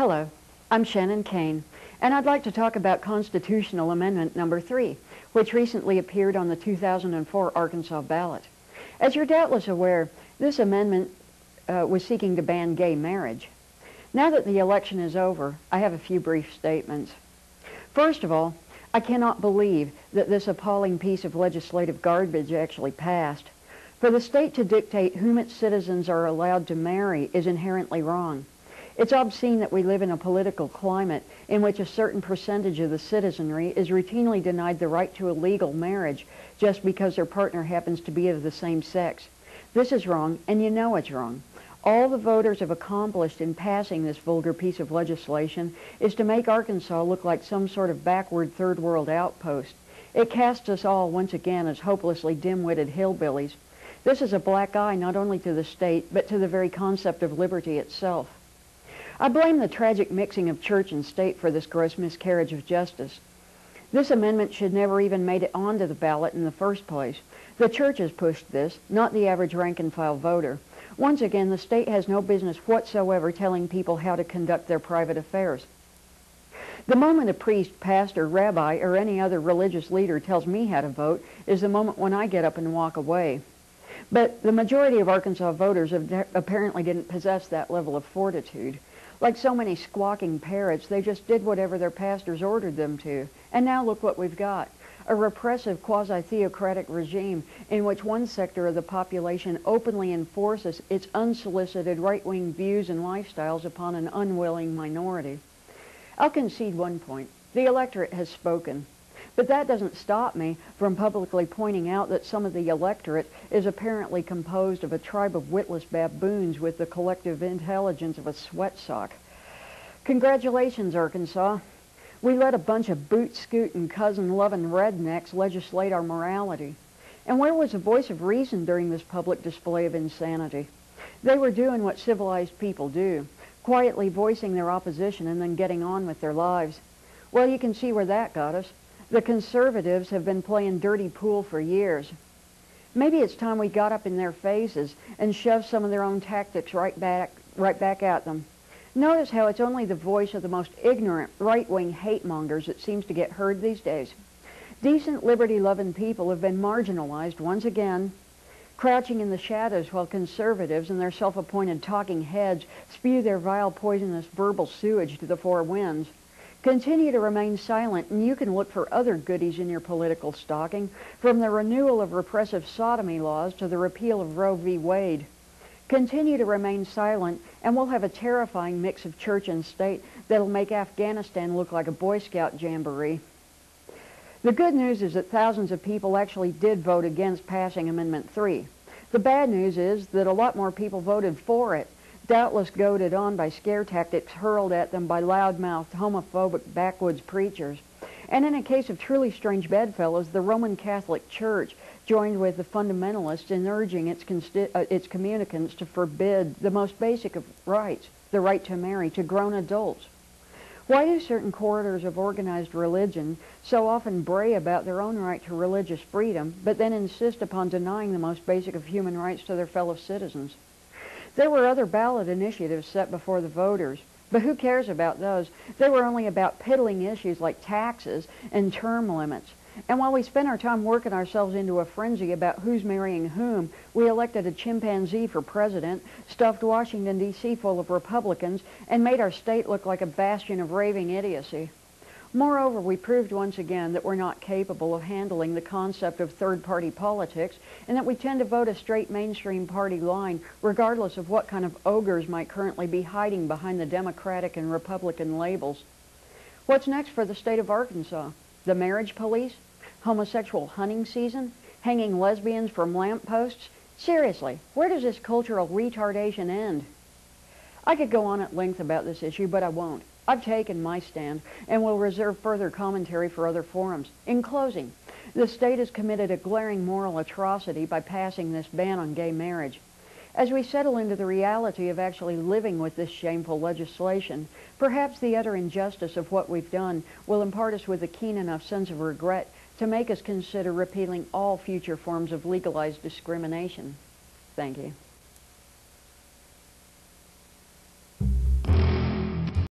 Hello, I'm Shannon Kane, and I'd like to talk about Constitutional Amendment Number 3, which recently appeared on the 2004 Arkansas ballot. As you're doubtless aware, this amendment was seeking to ban gay marriage. Now that the election is over, I have a few brief statements. First of all, I cannot believe that this appalling piece of legislative garbage actually passed. For the state to dictate whom its citizens are allowed to marry is inherently wrong. It's obscene that we live in a political climate in which a certain percentage of the citizenry is routinely denied the right to a legal marriage just because their partner happens to be of the same sex. This is wrong, and you know it's wrong. All the voters have accomplished in passing this vulgar piece of legislation is to make Arkansas look like some sort of backward third world outpost. It casts us all once again as hopelessly dim-witted hillbillies. This is a black eye not only to the state, but to the very concept of liberty itself. I blame the tragic mixing of church and state for this gross miscarriage of justice. This amendment should never even made it onto the ballot in the first place. The church has pushed this, not the average rank-and-file voter. Once again, the state has no business whatsoever telling people how to conduct their private affairs. The moment a priest, pastor, rabbi, or any other religious leader tells me how to vote is the moment when I get up and walk away. But the majority of Arkansas voters apparently didn't possess that level of fortitude. Like so many squawking parrots, they just did whatever their pastors ordered them to. And now look what we've got. A repressive quasi-theocratic regime in which one sector of the population openly enforces its unsolicited right-wing views and lifestyles upon an unwilling minority. I'll concede one point. The electorate has spoken. But that doesn't stop me from publicly pointing out that some of the electorate is apparently composed of a tribe of witless baboons with the collective intelligence of a sweat sock. Congratulations, Arkansas. We let a bunch of boot-scooting, cousin-loving rednecks legislate our morality. And where was the voice of reason during this public display of insanity? They were doing what civilized people do, quietly voicing their opposition and then getting on with their lives. Well, you can see where that got us. The conservatives have been playing dirty pool for years. Maybe it's time we got up in their faces and shoved some of their own tactics right back at them. Notice how it's only the voice of the most ignorant right-wing hate-mongers that seems to get heard these days. Decent, liberty-loving people have been marginalized once again, crouching in the shadows while conservatives and their self-appointed talking heads spew their vile, poisonous verbal sewage to the four winds. Continue to remain silent, and you can look for other goodies in your political stocking, from the renewal of repressive sodomy laws to the repeal of Roe v. Wade. Continue to remain silent, and we'll have a terrifying mix of church and state that'll make Afghanistan look like a Boy Scout jamboree. The good news is that thousands of people actually did vote against passing Amendment 3. The bad news is that a lot more people voted for it, doubtless goaded on by scare tactics hurled at them by loudmouthed, homophobic backwoods preachers. And in a case of truly strange bedfellows, the Roman Catholic Church joined with the fundamentalists in urging its communicants to forbid the most basic of rights, the right to marry, to grown adults. Why do certain quarters of organized religion so often bray about their own right to religious freedom, but then insist upon denying the most basic of human rights to their fellow citizens? There were other ballot initiatives set before the voters, but who cares about those? They were only about piddling issues like taxes and term limits. And while we spent our time working ourselves into a frenzy about who's marrying whom, we elected a chimpanzee for president, stuffed Washington, D.C. full of Republicans, and made our state look like a bastion of raving idiocy. Moreover, we proved once again that we're not capable of handling the concept of third-party politics, and that we tend to vote a straight mainstream party line, regardless of what kind of ogres might currently be hiding behind the Democratic and Republican labels. What's next for the state of Arkansas? The marriage police? Homosexual hunting season? Hanging lesbians from lampposts? Seriously, where does this cultural retardation end? I could go on at length about this issue, but I won't. I've taken my stand and will reserve further commentary for other forums. In closing, the state has committed a glaring moral atrocity by passing this ban on gay marriage. As we settle into the reality of actually living with this shameful legislation, perhaps the utter injustice of what we've done will impart us with a keen enough sense of regret to make us consider repealing all future forms of legalized discrimination. Thank you.